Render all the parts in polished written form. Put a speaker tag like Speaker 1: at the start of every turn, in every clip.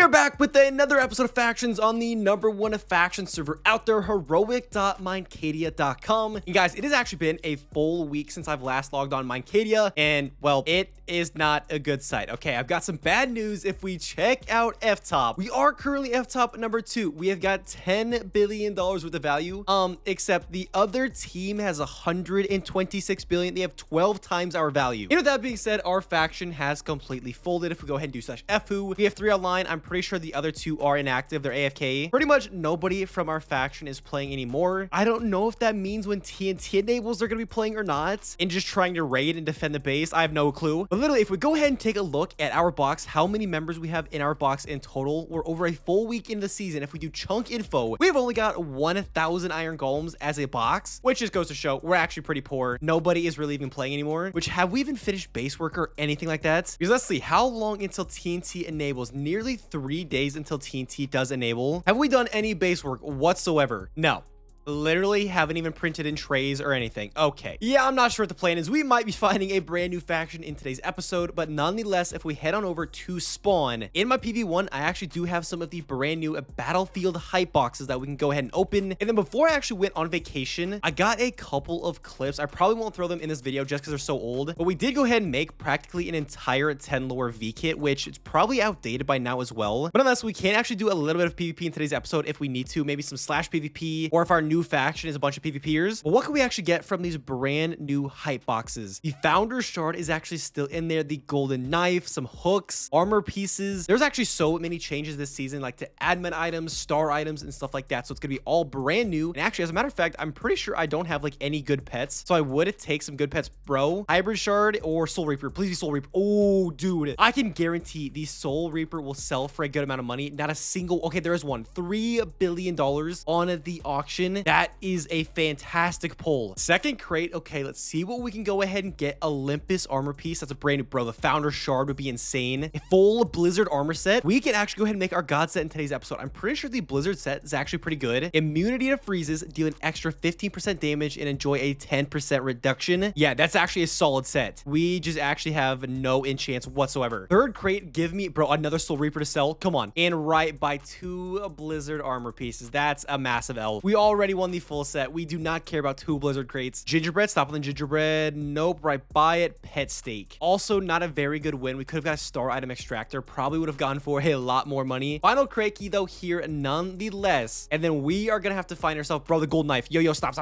Speaker 1: We are back with another episode of Factions on the #1 faction server out there, Hxroic.minecadia.com. And guys, it has actually been a full week since I've last logged on Minecadia, and well, it is not a good site. Okay, I've got some bad news. If we check out F-top, we are currently F-top #2. We have got $10 billion worth of value, except the other team has 126 billion. They have 12 times our value. And with that being said, our faction has completely folded. If we go ahead and do /FU, we have 3 online. I'm pretty sure the other 2 are inactive. They're AFK. Pretty much nobody from our faction is playing anymore. I don't know if that means when TNT enables they're going to be playing or not, and just trying to raid and defend the base. I have no clue. But literally, if we go ahead and take a look at our box, how many members we have in our box in total, we're over a full week into the season. If we do chunk info, we've only got 1,000 iron golems as a box, which just goes to show we're actually pretty poor. Nobody is really even playing anymore. Which, have we even finished base work or anything like that? Because let's see, how long until TNT enables? Nearly 3 days until TNT does enable. Have we done any base work whatsoever? No. Literally haven't even printed in trays or anything. Okay, yeah, I'm not sure what the plan is. We might be finding a brand new faction in today's episode, but nonetheless, if we head on over to spawn in my PV1, I actually do have some of the brand new battlefield hype boxes that we can go ahead and open. And then before I actually went on vacation, I got a couple of clips. I probably won't throw them in this video just because they're so old, but we did go ahead and make practically an entire 10 lore V kit, which is probably outdated by now as well. But unless we can actually do a little bit of PvP in today's episode if we need to, maybe some /PvP, or if our new faction is a bunch of PvPers. But what can we actually get from these brand new hype boxes? The Founder's Shard is actually still in there. The golden knife, some hooks, armor pieces. There's actually so many changes this season, like to admin items, star items, and stuff like that. So it's gonna be all brand new. And actually, as a matter of fact, I'm pretty sure I don't have like any good pets, so I would take some good pets, bro. Hybrid Shard or Soul Reaper. Please be Soul Reaper. Oh, dude, I can guarantee the Soul Reaper will sell for a good amount of money. Not a single. Okay, there is one. $3 billion on the auction. That is a fantastic pull. Second crate. Okay, let's see what we can go ahead and get. Olympus armor piece. That's a brand new, bro. The Founder Shard would be insane. A full Blizzard armor set. We can actually go ahead and make our God set in today's episode. I'm pretty sure the Blizzard set is actually pretty good. Immunity to freezes, deal an extra 15% damage and enjoy a 10% reduction. Yeah, that's actually a solid set. We just actually have no enchants whatsoever. Third crate, give me, bro, another Soul Reaper to sell. Come on. And right, buy 2 Blizzard armor pieces. That's a massive L. We already won the full set. We do not care about 2 Blizzard crates. Gingerbread, stop on the gingerbread. Nope, right by it. Pet steak. Also not a very good win. We could have got a star item extractor. Probably would have gone for a lot more money. Final crate key though here nonetheless. And then we are gonna have to find ourselves, bro, the gold knife. Yo, stop.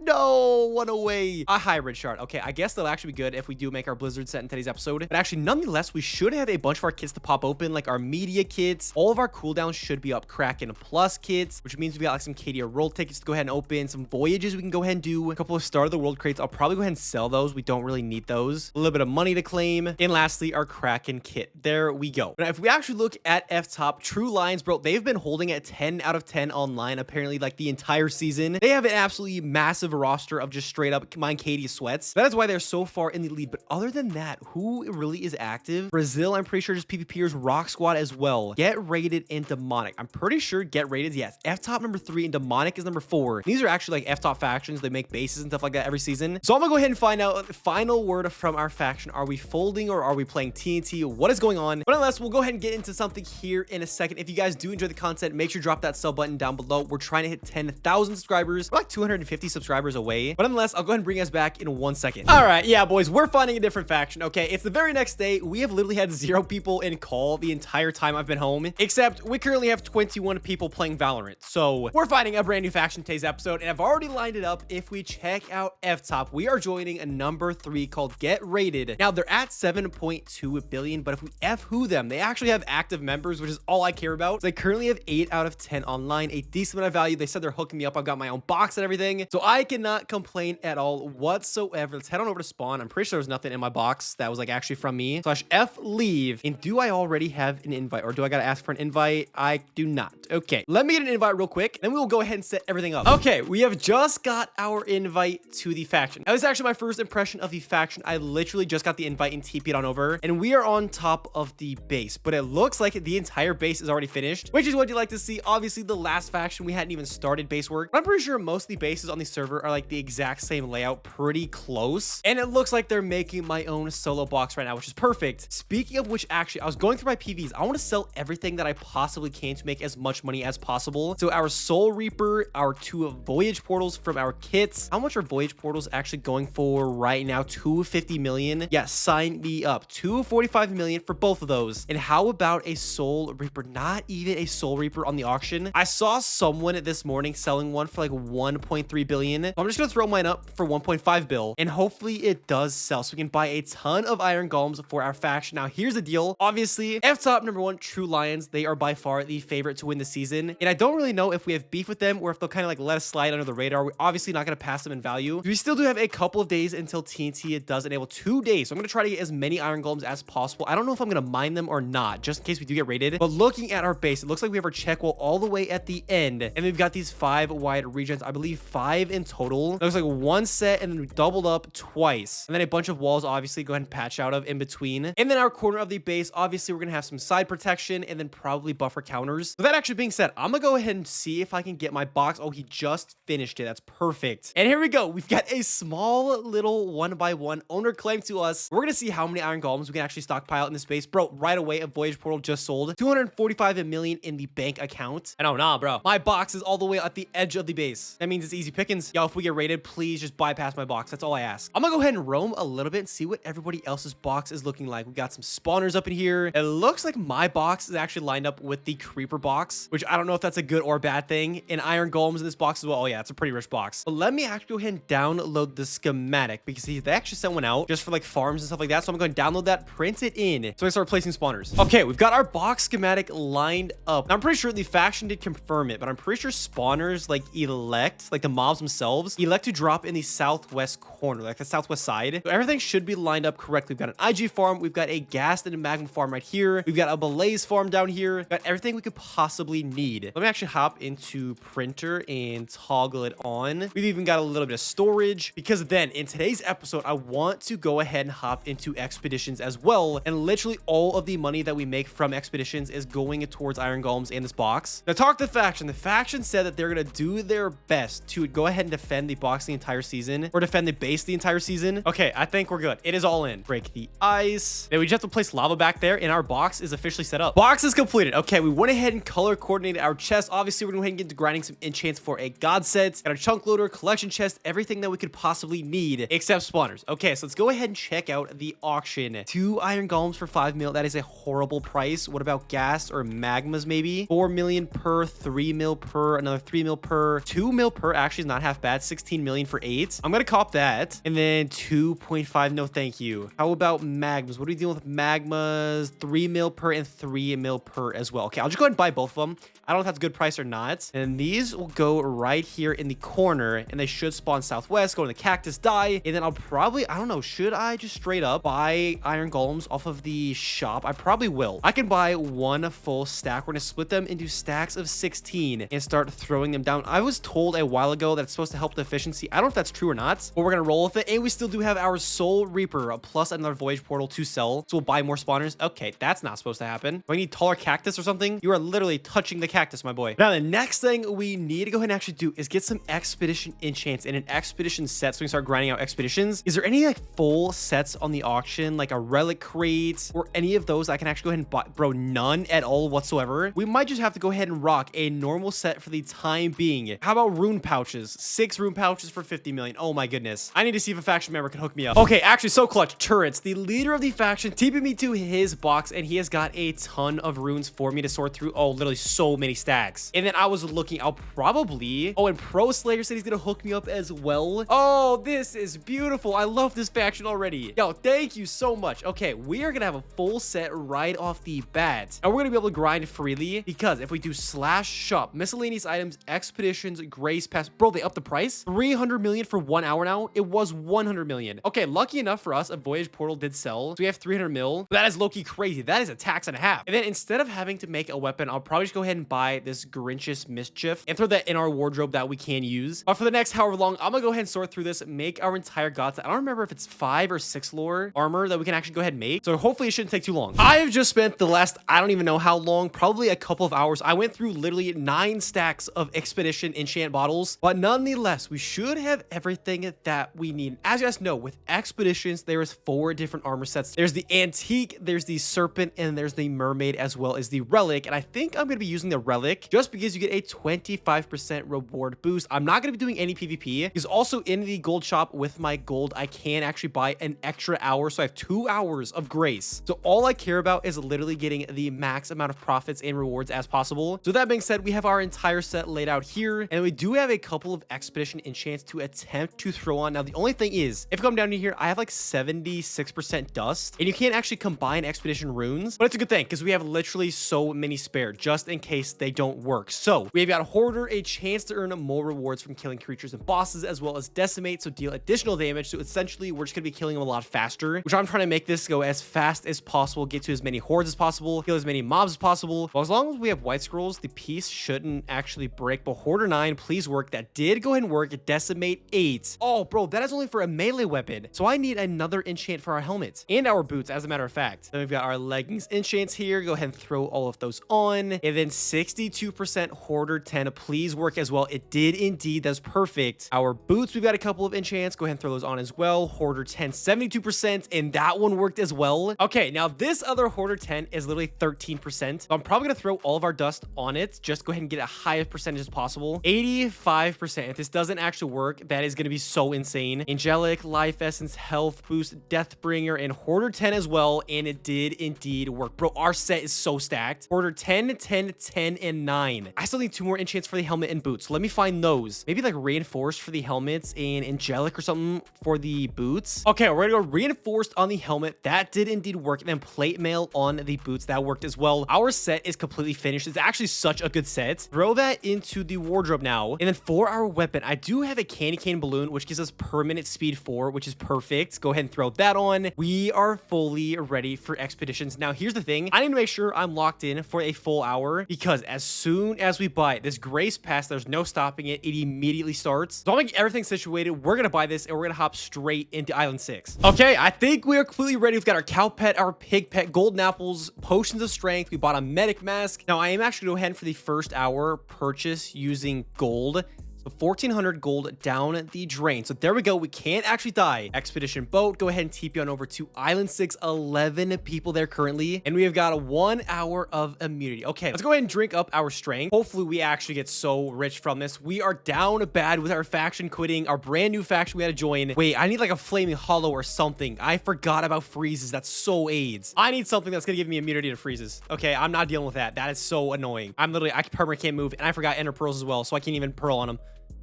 Speaker 1: No, one away. A hybrid shard. Okay, I guess that'll actually be good if we do make our Blizzard set in today's episode. But actually, nonetheless, we should have a bunch of our kits to pop open, like our media kits. All of our cooldowns should be up. Kraken Plus kits, which means we got like some KDR roll tickets to go ahead and open. Some voyages we can go ahead and do. A couple of Star of the World crates. I'll probably go ahead and sell those. We don't really need those. A little bit of money to claim. And lastly, our Kraken kit. There we go. Now, if we actually look at F-top, True Lions, bro, they've been holding at 10 out of 10 online, apparently, like the entire season. They have an absolutely massive roster of just straight up Minecadia sweats. That is why they're so far in the lead. But other than that, who really is active? Brazil, I'm pretty sure just PvPers, Rock Squad as well. Get Rated and Demonic. I'm pretty sure Get Rated, yes. F-top #3 and Demonic is #4. These are actually like F-top factions. They make bases and stuff like that every season. So I'm gonna go ahead and find out final word from our faction. Are we folding or are we playing TNT? What is going on? But unless, we'll go ahead and get into something here in a second. If you guys do enjoy the content, make sure to drop that sub button down below. We're trying to hit 10,000 subscribers. We're like 250 subscribers away. But unless, I'll go ahead and bring us back in 1 second. All right, yeah, boys, we're finding a different faction. Okay, it's the very next day. We have literally had 0 people in call the entire time I've been home, except we currently have 21 people playing Valorant. So we're finding a brand new faction today's episode, and I've already lined it up. If we check out F-top, we are joining a #3 called Get Rated. Now, they're at 7.2 billion, but if we F-who them, they actually have active members, which is all I care about. So they currently have 8 out of 10 online, a decent amount of value. They said they're hooking me up. I've got my own box and everything, so I cannot complain at all whatsoever. Let's head on over to spawn. I'm pretty sure there's nothing in my box that was like actually from me. /F leave. And do I already have an invite, or do I gotta ask for an invite? I do not. Okay, let me get an invite real quick, then we will go ahead and set everything up. Okay, we have just got our invite to the faction. That was actually my first impression of the faction. I literally just got the invite and TP'd on over, and we are on top of the base, but it looks like the entire base is already finished, which is what you like to see. Obviously, the last faction, we hadn't even started base work. I'm pretty sure most of the bases on the server are like the exact same layout, pretty close, and it looks like they're making my own solo box right now, which is perfect. Speaking of which, actually, I was going through my PVs. I want to sell everything that I possibly can to make as much money as possible. So our Soul Reaper, our 2 Voyage Portals from our kits. How much are Voyage Portals actually going for right now? 250 million. Yeah, sign me up. 245 million for both of those. And how about a Soul Reaper? Not even a Soul Reaper on the auction. I saw someone this morning selling one for like 1.3 billion. So I'm just gonna throw mine up for 1.5 bill, and hopefully it does sell so we can buy a ton of iron golems for our faction. Now here's the deal. Obviously, F-top number 1, True Lions, they are by far the favorite to win the season, and I don't really know if we have beef with them or if they'll kind of like let us slide under the radar. We're obviously not going to pass them in value. We still do have a couple of days until TNT does enable. 2 days, so I'm going to try to get as many iron golems as possible. I don't know if I'm going to mine them or not, just in case we do get raided, but looking at our base, it looks like we have our check wall all the way at the end, and we've got these 5 wide regions. I believe 5 in total. It looks like 1 set, and then we doubled up twice, and then a bunch of walls, obviously, go ahead and patch out of in between. And then our corner of the base, obviously, we're going to have some side protection and then probably buffer counters. With that actually being said, I'm going to go ahead and see if I can get my box. Oh, he just finished it. That's perfect. And here we go. We've got a small little 1x1 owner claim to us. We're going to see how many iron golems we can actually stockpile in this base. Bro, right away, a Voyage Portal just sold. 245 million in the bank account. I know, nah, bro. My box is all the way at the edge of the base. That means it's easy pickings. Yo, if we get raided, please just bypass my box. That's all I ask. I'm going to go ahead and roam a little bit and see what everybody else's box is looking like. We got some spawners up in here. It looks like my box is actually lined up with the creeper box, which I don't know if that's a good or bad thing. And iron golems in this box as well. Oh yeah, it's a pretty rich box. But let me actually go ahead and download the schematic because they actually sent one out just for like farms and stuff like that. So I'm going to download that, print it in, so I start placing spawners. Okay, we've got our box schematic lined up. Now, I'm pretty sure the faction did confirm it, but I'm pretty sure spawners like elect, like the mobs themselves, elect to drop in the southwest corner, like the southwest side. So everything should be lined up correctly. We've got an IG farm, we've got a gas and a magma farm right here, we've got a blaze farm down here, we've got everything we could possibly need. Let me actually hop into printer and toggle it on. We've even got a little bit of storage because then in today's episode, I want to go ahead and hop into expeditions as well. And literally all of the money that we make from expeditions is going towards iron golems in this box. Now, talk to the faction. The faction said that they're going to do their best to go ahead and defend the box the entire season, or defend the base the entire season. Okay, I think we're good. It is all in. Break the ice. Then we just have to place lava back there, and our box is officially set up. Box is completed. Okay, we went ahead and color coordinated our chest. Obviously, we're going to go ahead and get into grinding some enchants for a god set. Got a chunk loader, collection chest, everything that we could possibly need except spawners. Okay, so let's go ahead and check out the auction. 2 iron golems for 5 mil. That is a horrible price. What about gas or magmas maybe? 4 million per, 3 mil per, another 3 mil per, 2 mil per actually is not half bad. 16 million for 8. I'm gonna cop that. And then 2.5, no thank you. How about magmas? What are we dealing with magmas? 3 mil per and 3 mil per as well. Okay, I'll just go ahead and buy both of them. I don't know if that's a good price or not. And these will go right here in the corner, and they should spawn southwest, go in the cactus, die, and then I'll probably, I don't know, should I just straight up buy iron golems off of the shop? I probably will. I can buy 1 full stack. We're gonna split them into stacks of 16 and start throwing them down. I was told a while ago that it's supposed to help the efficiency. I don't know if that's true or not, but we're gonna roll with it. And we still do have our Soul Reaper plus another Voyage Portal to sell, so we'll buy more spawners. Okay, that's not supposed to happen. Do I need taller cactus or something? You are literally touching the cactus, my boy. Now, the next thing we need to go ahead and actually do is get some expedition enchants and an expedition set so we can start grinding out expeditions. Is there any like full sets on the auction, like a relic crate or any of those I can actually go ahead and buy? Bro, none at all whatsoever. We might just have to go ahead and rock a normal set for the time being. How about rune pouches? 6 rune pouches for 50 million. Oh my goodness. I need to see if a faction member can hook me up. Okay, actually, so clutch. Turrets. The leader of the faction TP'd me to his box, and he has got a ton of runes for me to sort through. Oh, literally so many stacks. And then I was looking, I'll probably... Oh, and Pro Slayer said he's gonna hook me up as well. Oh, this is beautiful. I love this faction already. Yo, thank you so much. Okay, we are gonna have a full set right off the bat. And we're gonna be able to grind freely because if we do /shop, miscellaneous items, expeditions, grace pass, bro, they upped the price. 300 million for 1 hour now. It was 100 million. Okay, lucky enough for us, a Voyage Portal did sell. So we have 300 mil. That is low-key crazy. That is a tax and a half. And then instead of having to make a weapon, I'll probably just go go ahead and buy this Grinch's Mischief and throw that in our wardrobe that we can use. But for the next however long, I'm gonna go ahead and sort through this, make our entire god set. I don't remember if it's 5 or 6 lore armor that we can actually go ahead and make. So hopefully it shouldn't take too long. I have just spent the last, I don't even know how long, probably a couple of hours. I went through literally 9 stacks of Expedition enchant bottles, but nonetheless, we should have everything that we need. As you guys know, with Expeditions, there is 4 different armor sets. There's the Antique, there's the Serpent, and there's the Mermaid, as well as the Relic. And I think I'm going to be using the Relic just because you get a 25% reward boost. I'm not going to be doing any PvP because also in the gold shop with my gold, I can actually buy an extra hour. So I have 2 hours of grace. So all I care about is literally getting the max amount of profits and rewards as possible. So that being said, we have our entire set laid out here, and we do have a couple of Expedition enchants to attempt to throw on. Now, the only thing is, if you come down to here, I have like 76% dust, and you can't actually combine Expedition runes, but it's a good thing because we have literally so many spare just in case they don't work. So we've got Hoarder, a chance to earn more rewards from killing creatures and bosses, as well as Decimate, so deal additional damage. So essentially, we're just going to be killing them a lot faster, which I'm trying to make this go as fast as possible, get to as many hordes as possible, kill as many mobs as possible. Well, as long as we have white scrolls, the piece shouldn't actually break. But Hoarder 9, please work. That did go ahead and work. Decimate 8. Oh, bro, that is only for a melee weapon. So I need another enchant for our helmets and our boots, as a matter of fact. Then we've got our leggings enchants here. Go ahead and throw all of those on. And then 62% Hoarder 10, please work as well. It did indeed. That's perfect. Our boots, we've got a couple of enchants. Go ahead and throw those on as well. Hoarder 10, 72%, and that one worked as well. Okay, now this other Hoarder 10 is literally 13%. So I'm probably gonna throw all of our dust on it. Just go ahead and get a highest percentage as possible. 85%. If this doesn't actually work, that is gonna be so insane. Angelic, Life Essence, Health Boost, Deathbringer, and Hoarder 10 as well. And it did indeed work. Bro, our set is so stacked. Hoarder 10, 10, 10, and 9. I still need 2 more enchants for the helmet and boots. So let me find those. Maybe like Reinforced for the helmets and Angelic or something for the boots. Okay, we're gonna go Reinforced on the helmet. That did indeed work. And then Plate Mail on the boots. That worked as well. Our set is completely finished. It's actually such a good set. Throw that into the wardrobe now. And then for our weapon, I do have a candy cane balloon, which gives us permanent speed 4, which is perfect. Go ahead and throw that on. We are fully ready for Expeditions. Now, here's the thing. I need to make sure I'm locked in for a full hour because as soon as we buy this Grace Pass, there's no stopping it. It immediately starts. So I'm gonna get everything situated. We're gonna buy this and we're gonna hop straight into Island 6. Okay, I think we are completely ready. We've got our cow pet, our pig pet, golden apples, potions of strength. We bought a medic mask. Now, I am actually going to go ahead for the first hour purchase using gold. So 1,400 gold down the drain. So there we go. We can't actually die. Expedition boat. Go ahead and TP on over to Island 6. 11 people there currently. And we have got a 1 hour of immunity. Okay, let's go ahead and drink up our strength. Hopefully we actually get so rich from this. We are down bad with our faction quitting. Our brand new faction we had to join. Wait, I need like a flaming hollow or something. I forgot about freezes. That's so AIDS. I need something that's going to give me immunity to freezes. Okay, I'm not dealing with that. That is so annoying. I permanently can't move. And I forgot ender pearls as well. So I can't even pearl on them.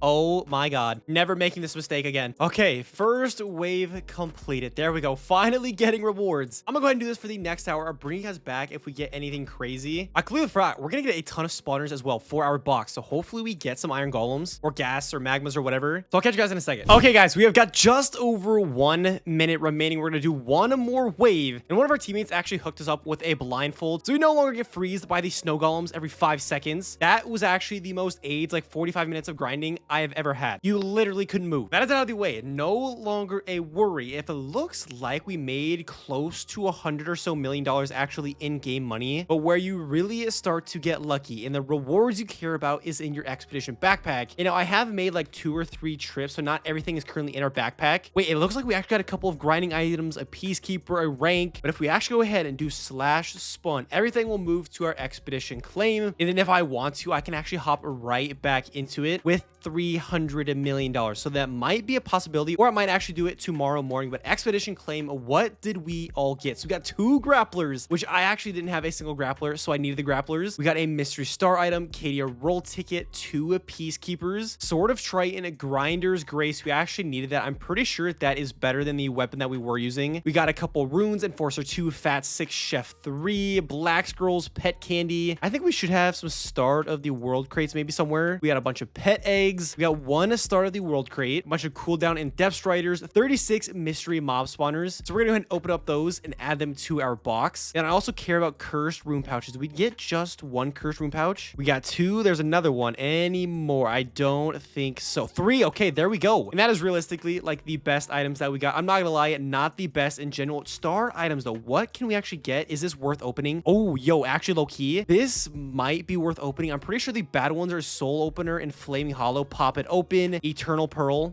Speaker 1: Oh my god. Never making this mistake again. Okay, first wave completed. There we go. Finally getting rewards. I'm gonna go ahead and do this for the next hour. I'll bring you guys back if we get anything crazy. I completely forgot. We're gonna get a ton of spawners as well for our box. So hopefully we get some iron golems or gas or magmas or whatever. So I'll catch you guys in a second. Okay, guys, we have got just over 1 minute remaining. We're gonna do one more wave. And one of our teammates actually hooked us up with a blindfold. So we no longer get freezed by the snow golems every 5 seconds. That was actually the most AIDS, like 45 minutes of grinding I have ever had. You literally couldn't move. That is out of the way. No longer a worry. If it looks like we made close to $100 or so million actually in-game money, but where you really start to get lucky and the rewards you care about is in your expedition backpack. You know, I have made like 2 or 3 trips, so not everything is currently in our backpack. Wait, it looks like we actually got a couple of grinding items, a peacekeeper, a rank, but if we actually go ahead and do /spawn, everything will move to our expedition claim. And then if I want to, I can actually hop right back into it with $300 million. So that might be a possibility, or I might actually do it tomorrow morning. But expedition claim, what did we all get? So we got 2 grapplers, which I actually didn't have a single grappler, so I needed the grapplers. We got a mystery star item, Cadia roll ticket, 2 peacekeepers, sword of Triton, a grinder's grace. We actually needed that. I'm pretty sure that is better than the weapon that we were using. We got a couple runes, enforcer 2, fat 6, chef 3, black scrolls, pet candy. I think we should have some start of the world crates maybe somewhere. We got a bunch of pet eggs, pigs. We got 1 Start of the World crate, a bunch of cooldown and depth striders, 36 mystery mob spawners. So we're gonna go ahead and open up those and add them to our box. And I also care about cursed rune pouches. We get just 1 cursed rune pouch. We got 2. There's another one. Any more? I don't think so. 3. Okay, there we go. And that is realistically like the best items that we got. I'm not gonna lie, not the best in general. Star items though, what can we actually get? Is this worth opening? Oh, yo, actually low key, this might be worth opening. I'm pretty sure the bad ones are Soul Opener and Flaming Hollow. Pop it open. Eternal Pearl.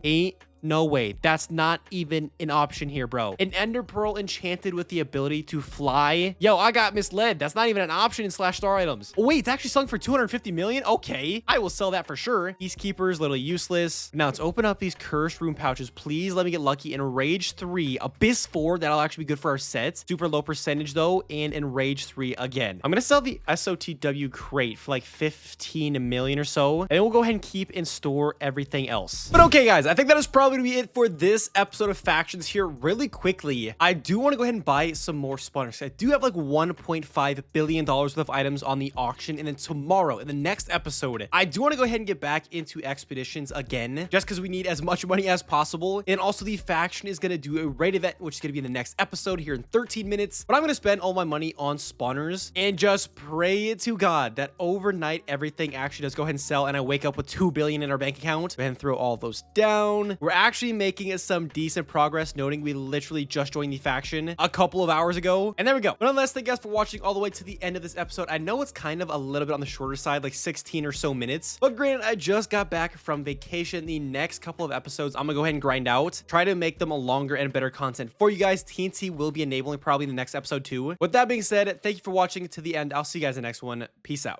Speaker 1: No way. That's not even an option here, bro. An Ender Pearl enchanted with the ability to fly. Yo, I got misled. That's not even an option in slash star items. Oh, wait, it's actually selling for 250 million? Okay, I will sell that for sure. Peacekeeper's literally useless. Now let's open up these cursed rune pouches. Please let me get lucky. Enrage 3, Abyss 4. That'll actually be good for our sets. Super low percentage though, and Enrage 3 again. I'm gonna sell the SOTW crate for like 15 million or so, and then we'll go ahead and keep and store everything else. But okay, guys, I think that is probably gonna be it for this episode of factions here. Really quickly, I do want to go ahead and buy some more spawners. I do have like $1.5 billion worth of items on the auction, and then tomorrow in the next episode, I do want to go ahead and get back into expeditions again, just because we need as much money as possible. And also the faction is going to do a raid event, which is going to be in the next episode here in 13 minutes. But I'm going to spend all my money on spawners and just pray to God that overnight everything actually does go ahead and sell, and I wake up with 2 billion in our bank account. Go ahead and throw all those down. We're actually making some decent progress, noting we literally just joined the faction a couple of hours ago. And there we go. But nonetheless, thank you guys for watching all the way to the end of this episode. I know it's kind of a little bit on the shorter side, like 16 or so minutes, but granted, I just got back from vacation. The next couple of episodes, I'm gonna go ahead and grind out, try to make them a longer and better content for you guys. TNT will be enabling probably in the next episode too. With that being said, thank you for watching to the end. I'll see you guys in the next one. Peace out.